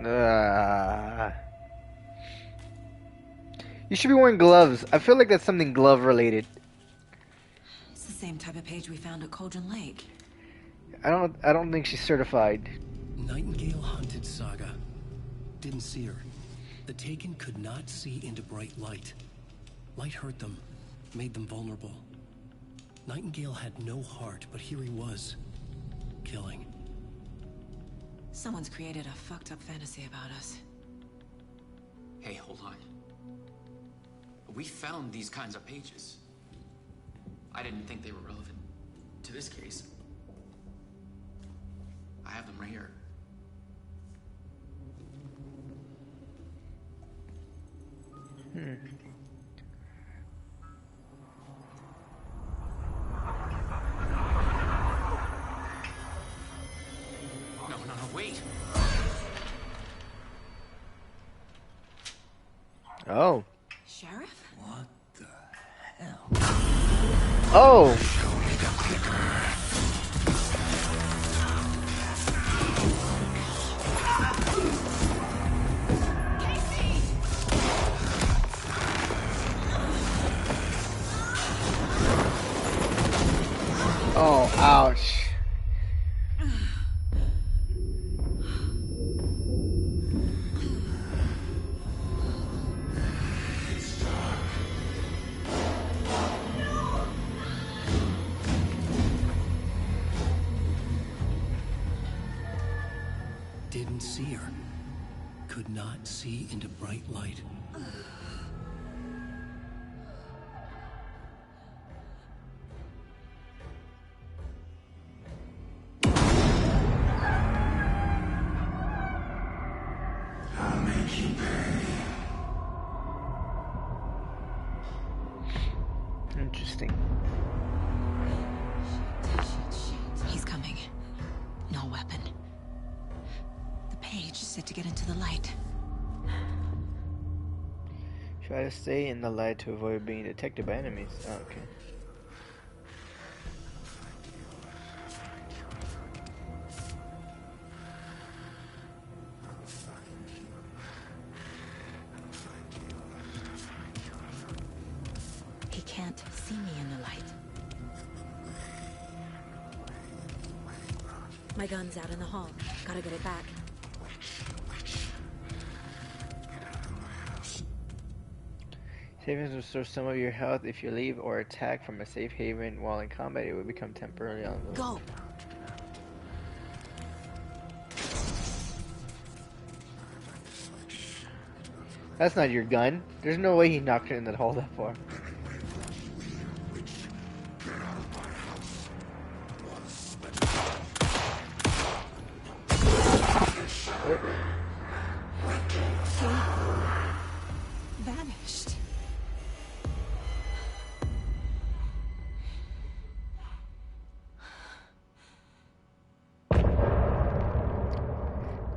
Uh, you should be wearing gloves. I feel like that's something glove related. It's the same type of page we found at Cauldron Lake. I don't think she's certified. Nightingale hunted Saga. Didn't see her. The Taken could not see into bright light. Light hurt them, made them vulnerable. Nightingale had no heart, but here he was, killing. Someone's created a fucked up fantasy about us. Hey, hold on. We found these kinds of pages. I didn't think they were relevant to this case. I have them right here. No, wait. Oh. Sheriff? What the hell? Oh. Show me the clicker. Oh, ouch. Didn't see her. Could not see into bright light. I'll make you pay. Interesting. He's coming. No weapon. The page said to get into the light. Try to stay in the light to avoid being detected by enemies. Oh, okay. He can't see me in the light. My gun's out in the hall. Gotta get it back. Savings restore some of your health if you leave or attack from a safe haven while in combat. It will become temporarily unavailable. Go! That's not your gun. There's no way he knocked it in that hole that far. Vanished.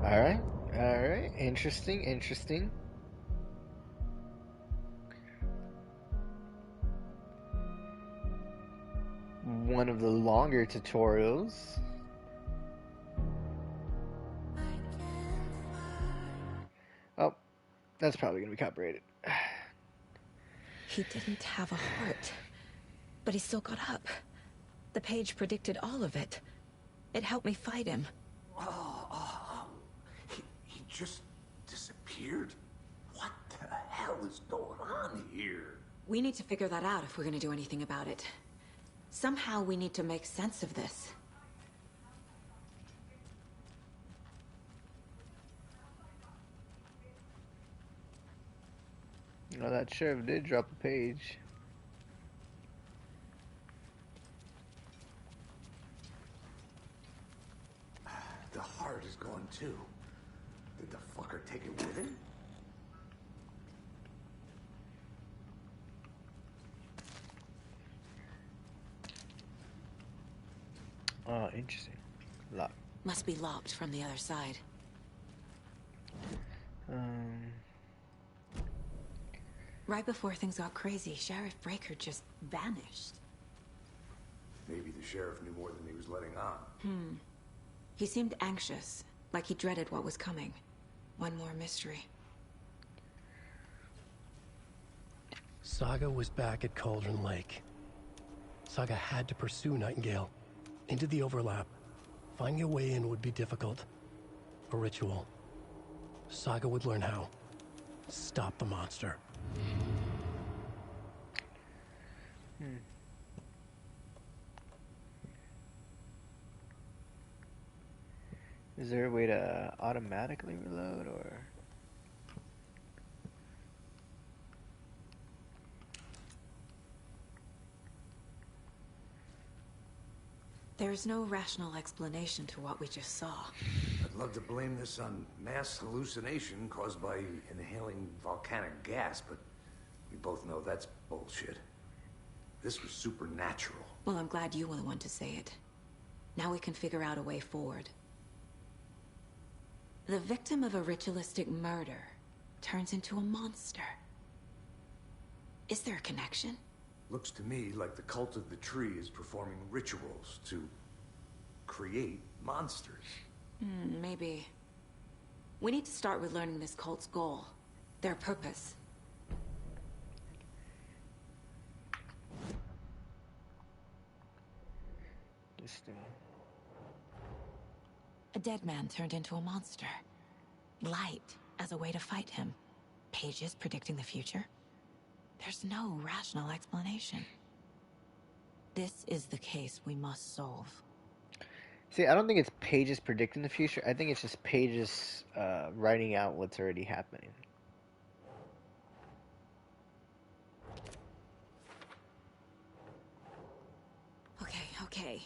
Alright, alright. Interesting, interesting. One of the longer tutorials. Oh, that's probably gonna be copyrighted. He didn't have a heart, but he still got up. The page predicted all of it. It helped me fight him. He just disappeared? What the hell is going on here? We need to figure that out if we're gonna do anything about it. Somehow we need to make sense of this. Well, that sheriff did drop a page. The heart is gone too. Did the fucker take it with him? Oh, interesting. Lock. Must be locked from the other side. Right before things got crazy, Sheriff Breaker just vanished. Maybe the sheriff knew more than he was letting on. He seemed anxious, like he dreaded what was coming. One more mystery. Saga was back at Cauldron Lake. Saga had to pursue Nightingale into the overlap. Finding a way in would be difficult. A ritual. Saga would learn how. Stop the monster. Is there a way to automatically reload, or? There's no rational explanation to what we just saw. I'd love to blame this on mass hallucination caused by inhaling volcanic gas, but we both know that's bullshit. This was supernatural. Well, I'm glad you were the one to say it. Now we can figure out a way forward. The victim of a ritualistic murder turns into a monster. Is there a connection? Looks to me like the cult of the tree is performing rituals to create monsters. Maybe. We need to start with learning this cult's goal. Their purpose. A dead man turned into a monster. Light as a way to fight him. Pages predicting the future. There's no rational explanation. This is the case we must solve. See, I don't think it's pages predicting the future. I think it's just pages writing out what's already happening. Okay.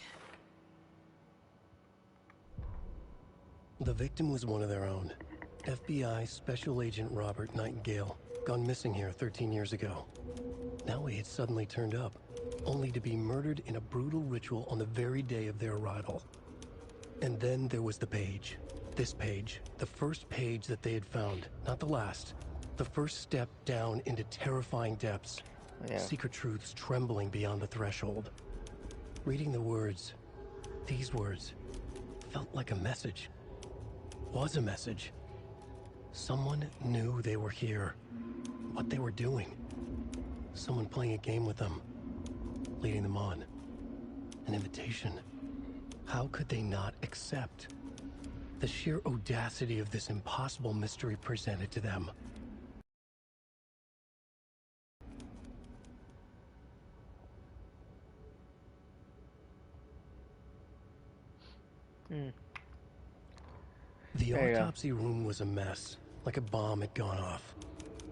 The victim was one of their own. FBI Special Agent Robert Nightingale, gone missing here 13 years ago. Now he had suddenly turned up, only to be murdered in a brutal ritual on the very day of their arrival. And then there was the page. This page, the first page that they had found, not the last. The first step down into terrifying depths. Yeah. Secret truths trembling beyond the threshold. Reading the words, these words, felt like a message. Was a message. Someone knew they were here. What they were doing. Someone playing a game with them. Leading them on. An invitation. How could they not accept? The sheer audacity of this impossible mystery presented to them. The autopsy room was a mess, like a bomb had gone off.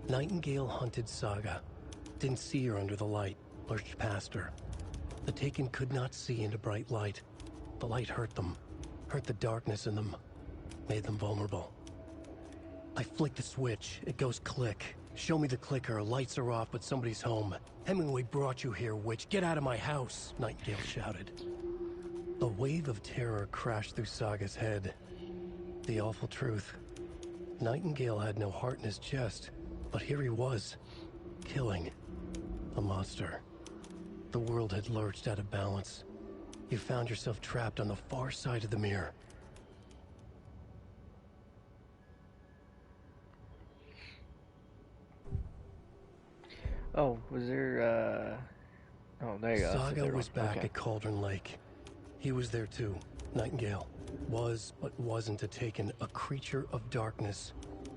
Nightingale hunted Saga. Didn't see her under the light, lurched past her. The Taken could not see into bright light. The light hurt them, hurt the darkness in them, made them vulnerable. I flick the switch, it goes click. Show me the clicker, lights are off but somebody's home. Hemingway brought you here, witch, get out of my house, Nightingale shouted. A wave of terror crashed through Saga's head. The awful truth. Nightingale had no heart in his chest, but here he was, killing a monster. The world had lurched out of balance. You found yourself trapped on the far side of the mirror. Oh, was there, oh, there you go. Saga was back at Cauldron Lake. He was there too, Nightingale. Was, but wasn't a Taken, a creature of darkness.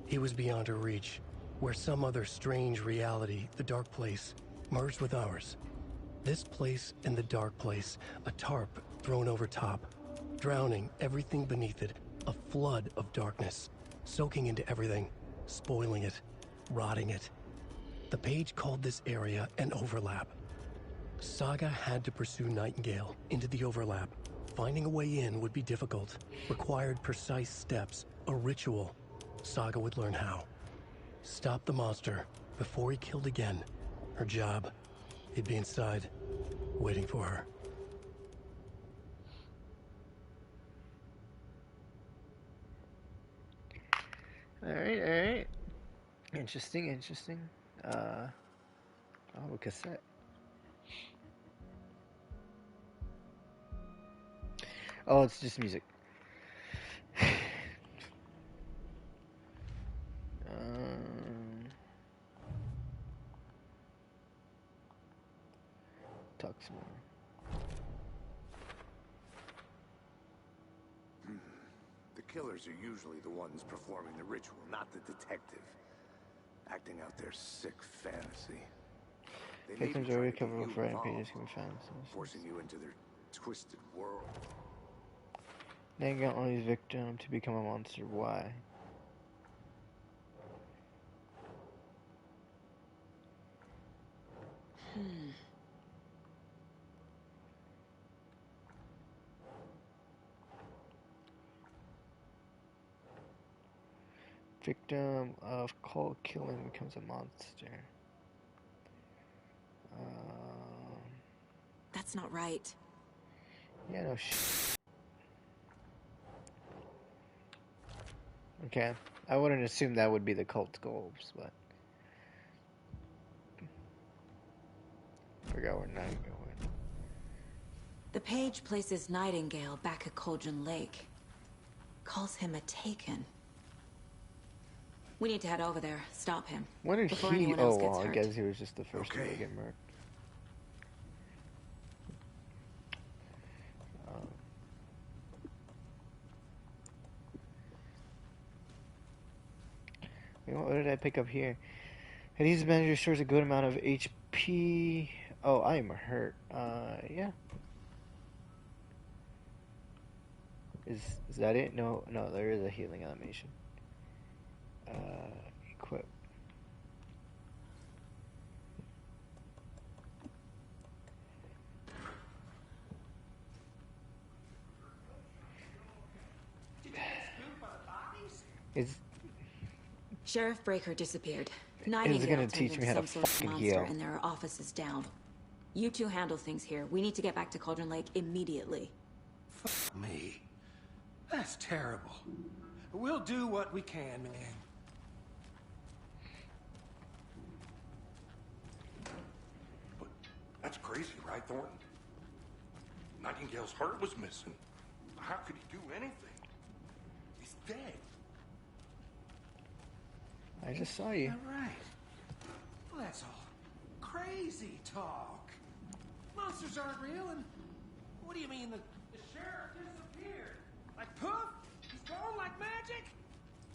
He was beyond her reach, where some other strange reality, the dark place, merged with ours. This place and the dark place, a tarp thrown over top, drowning everything beneath it, a flood of darkness, soaking into everything, spoiling it, rotting it. The page called this area an overlap. Saga had to pursue Nightingale into the overlap. Finding a way in would be difficult, required precise steps, a ritual. Saga would learn how. Stop the monster before he killed again. Her job. He'd be inside, waiting for her. Alright. Interesting. Oh, a cassette. Oh, it's just music. some more. The killers are usually the ones performing the ritual, not the detective. Acting out their sick fantasy. They may be Victims are trying to get recoverable you for involved, pages can be found. forcing you into their twisted world. Nightingale only victim to become a monster. Why? Victim of cult killing becomes a monster. That's not right. Yeah, no Okay, I wouldn't assume that would be the cult goals, but I forgot where Nightingale went. The page places Nightingale back at Cauldron Lake. Calls him a Taken. We need to head over there, stop him. When did before he? anyone Oh, else gets well, I hurt. guess he was just the first one to Okay. get murked. What did I pick up here? Adhesive manager restores a good amount of HP. Oh, I am hurt. Yeah. Is that it? No, there is a healing animation. Equip. Is Sheriff Breaker disappeared. It's Nightingale gonna turned teach me into how to some sort of fucking monster, heal. and there are offices down. You two handle things here. We need to get back to Cauldron Lake immediately. Me. That's terrible. We'll do what we can, man. But that's crazy, right, Thornton? Nightingale's heart was missing. How could he do anything? He's dead. I just saw you. All right. Well, that's all crazy talk. Monsters aren't real, and what do you mean the sheriff disappeared? Like poof? He's gone like magic?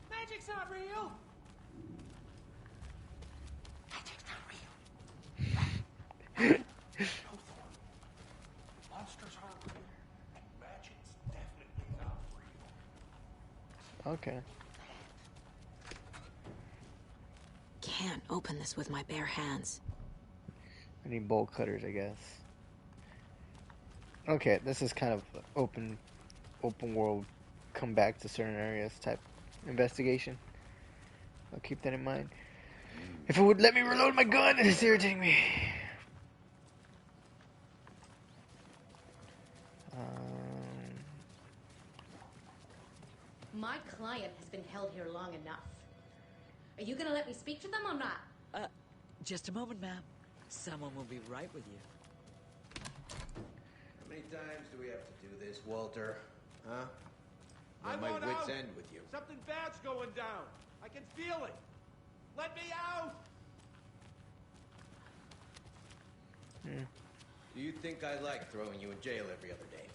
Magic's not real. Magic's not real. No, Thornton. Monsters aren't real. And magic's definitely not real. Okay. Can't open this with my bare hands. I need bolt cutters, I guess. Okay, this is kind of open world, come back to certain areas type investigation. I'll keep that in mind. If it would let me reload my gun, it's irritating me. My client has been held here long enough. Are you gonna let me speak to them or not? Just a moment, ma'am. Someone will be right with you. How many times do we have to do this, Walter? Huh? I'm my on wits out. end with you. Something bad's going down. I can feel it. Let me out! Do you think I like throwing you in jail every other day?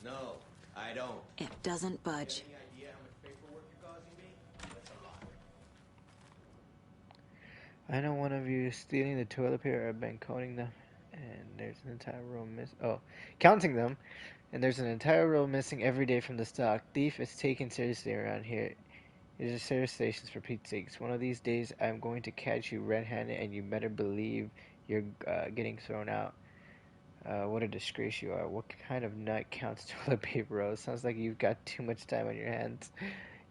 No, I don't. It doesn't budge. Any idea how much paperwork you're causing me? That's a lot. I know one of you is stealing the toilet paper. I've been counting them, and there's an entire row counting them, and there's an entire row missing every day from the stock. Thief is taken seriously around here. It is a serious station for Pete's sakes. One of these days, I'm going to catch you red-handed, and you better believe you're getting thrown out. What a disgrace you are. What kind of nut counts toilet paper rolls? Sounds like you've got too much time on your hands.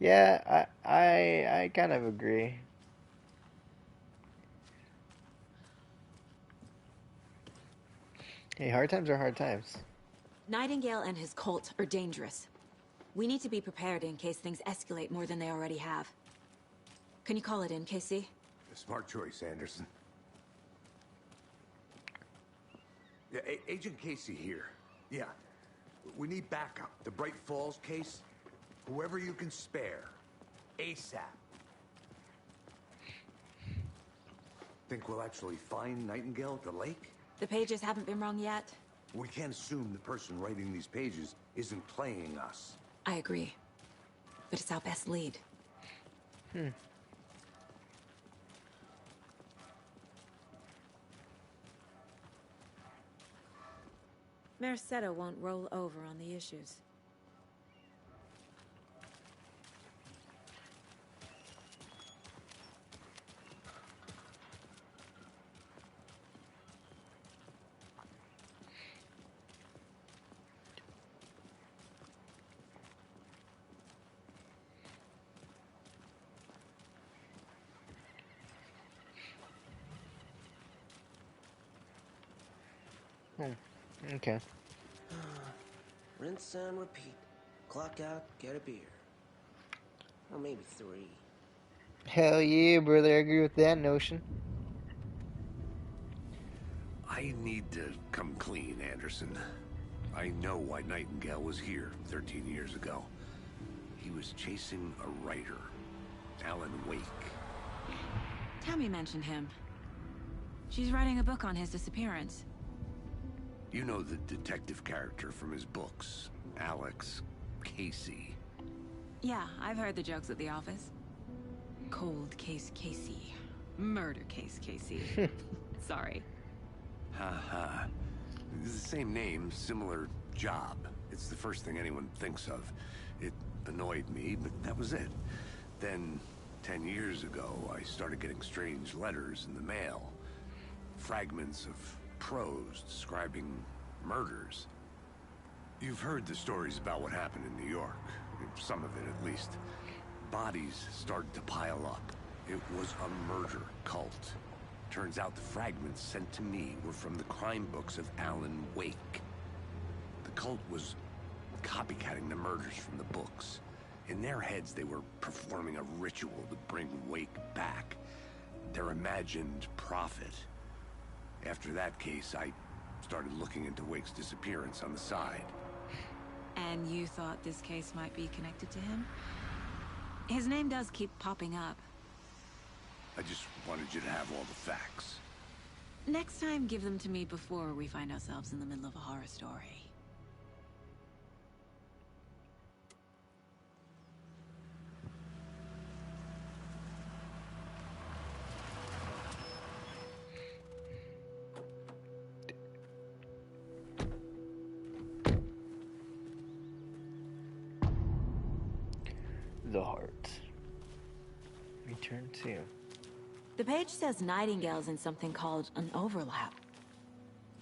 Yeah, I kind of agree. Hey, hard times are hard times. Nightingale and his cult are dangerous. We need to be prepared in case things escalate more than they already have. Can you call it in, KC? Smart choice, Anderson. Yeah, Agent Casey here. Yeah. We need backup. The Bright Falls case. Whoever you can spare. ASAP. Think we'll actually find Nightingale at the lake? The pages haven't been wrong yet? We can't assume the person writing these pages isn't playing us. I agree. But it's our best lead. Mercado won't roll over on the issues. Okay. Rinse and repeat. Clock out, get a beer. Or maybe 3. Hell yeah, brother. I agree with that notion. I need to come clean, Anderson. I know why Nightingale was here 13 years ago. He was chasing a writer, Alan Wake. Tammy mentioned him. She's writing a book on his disappearance. You know the detective character from his books, Alex Casey. Yeah, I've heard the jokes at the office. Cold case Casey. Murder case Casey. Sorry. Ha ha. It's the same name, similar job. It's the first thing anyone thinks of. It annoyed me, but that was it. Then, 10 years ago, I started getting strange letters in the mail. Fragments of prose describing murders. You've heard the stories about what happened in New York. Some of it, at least. Bodies started to pile up. It was a murder cult. Turns out the fragments sent to me were from the crime books of Alan Wake. The cult was copycatting the murders from the books. In their heads, they were performing a ritual to bring Wake back. Their imagined prophet. After that case, I started looking into Wake's disappearance on the side. And you thought this case might be connected to him? His name does keep popping up. I just wanted you to have all the facts. Next time, give them to me before we find ourselves in the middle of a horror story. The heart. Return to. The page says Nightingale's in something called an overlap.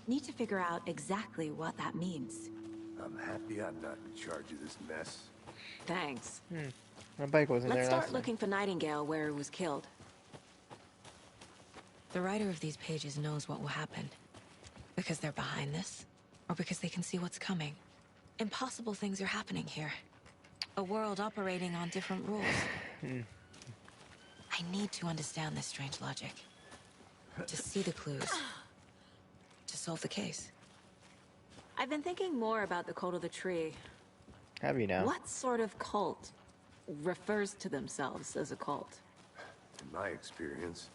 Need to figure out exactly what that means. I'm happy I'm not in charge of this mess. Thanks. My bike wasn't Let's there last start looking for Nightingale where he was killed. The writer of these pages knows what will happen. Because they're behind this, or because they can see what's coming. Impossible things are happening here. A world operating on different rules. I need to understand this strange logic. To see the clues. To solve the case. I've been thinking more about the cult of the tree. Have you now? What sort of cult refers to themselves as a cult? In my experience,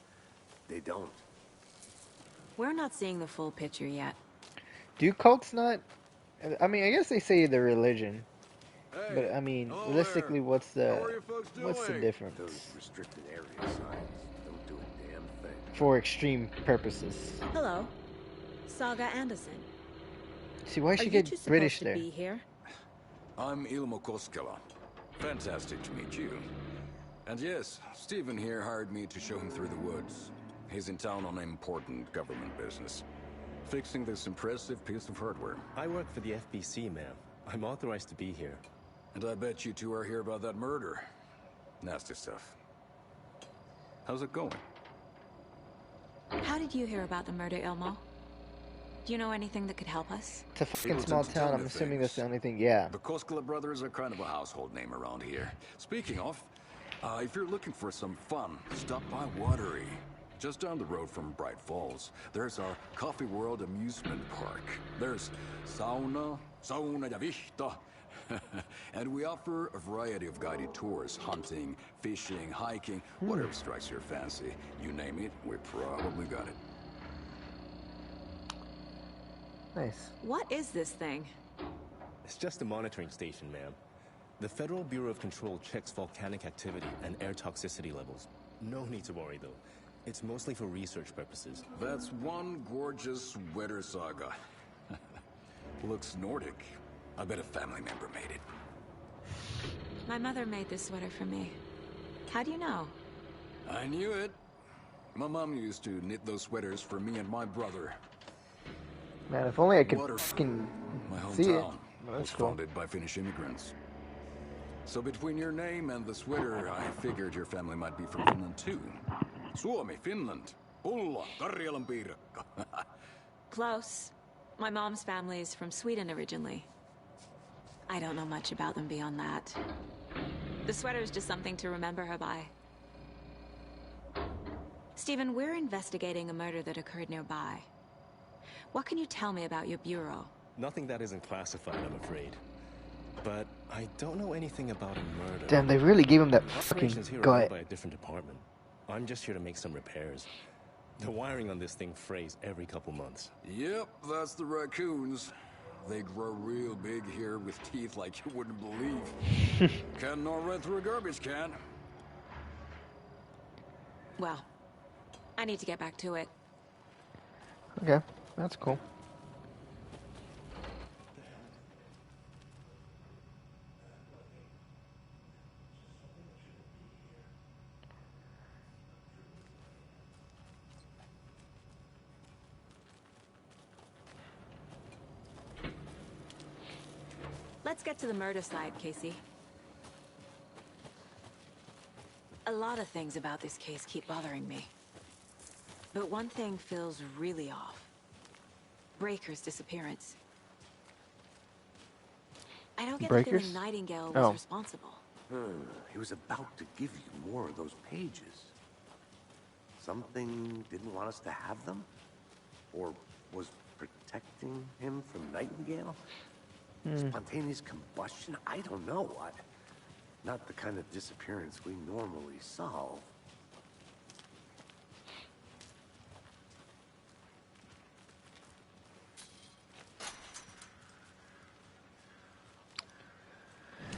they don't. We're not seeing the full picture yet. Do cults not? I mean, I guess they say the religion. Hey, But I mean, hello realistically, there. what's How are you folks what's the doing? difference Those restricted area signs don't do a damn thing. for extreme purposes? Hello, Saga Anderson. See, why Are should you get two supposed British to there? be here? I'm Ilmo Koskela. Fantastic to meet you. And yes, Stephen here hired me to show him through the woods. He's in town on important government business. Fixing this impressive piece of hardware. I work for the FBC, ma'am. I'm authorized to be here. And I bet you two are here about that murder. Nasty stuff. How's it going? How did you hear about the murder, Ilmo? Do you know anything that could help us? It's a fucking Able to small tell town. me I'm assuming things. that's the only thing. Yeah. The Koskela brothers are kind of a household name around here. Speaking of, if you're looking for some fun, stop by Watery. Just down the road from Bright Falls, there's our Coffee World amusement park. There's sauna ja vihta. And we offer a variety of guided tours, hunting, fishing, hiking, whatever strikes your fancy. You name it, we probably got it. Nice. What is this thing? It's just a monitoring station, ma'am. The Federal Bureau of Control checks volcanic activity and air toxicity levels. No need to worry, though. It's mostly for research purposes. That's one gorgeous sweater, Saga. Looks Nordic. I bet a family member made it. My mother made this sweater for me. How do you know? I knew it. My mom used to knit those sweaters for me and my brother. Man, if only I could Water, fucking my see it. hometown, Well, was that's cool. founded by Finnish immigrants. So between your name and the sweater, I figured your family might be from Finland too. Suomi, Finland. Pulla, Karjalan piirakka. Close. My mom's family is from Sweden originally. I don't know much about them beyond that. The sweater is just something to remember her by. Stephen, we're investigating a murder that occurred nearby. What can you tell me about your bureau? Nothing that isn't classified, I'm afraid. But I don't know anything about a murder. Damn, they really gave him that Operations fucking here are run gut. by a different department. I'm just here to make some repairs. The wiring on this thing frays every couple months. Yep, that's the raccoons. They grow real big here with teeth like you wouldn't believe. Can nor run through a garbage can. Well, I need to get back to it. Okay, that's cool. Let's get to the murder side, Casey. A lot of things about this case keep bothering me. But one thing feels really off. Breaker's disappearance. I don't get the Breakers? feeling Nightingale was Oh. responsible. He was about to give you more of those pages. Something didn't want us to have them? Or was protecting him from Nightingale? Spontaneous combustion? I don't know. Not the kind of disappearance we normally solve.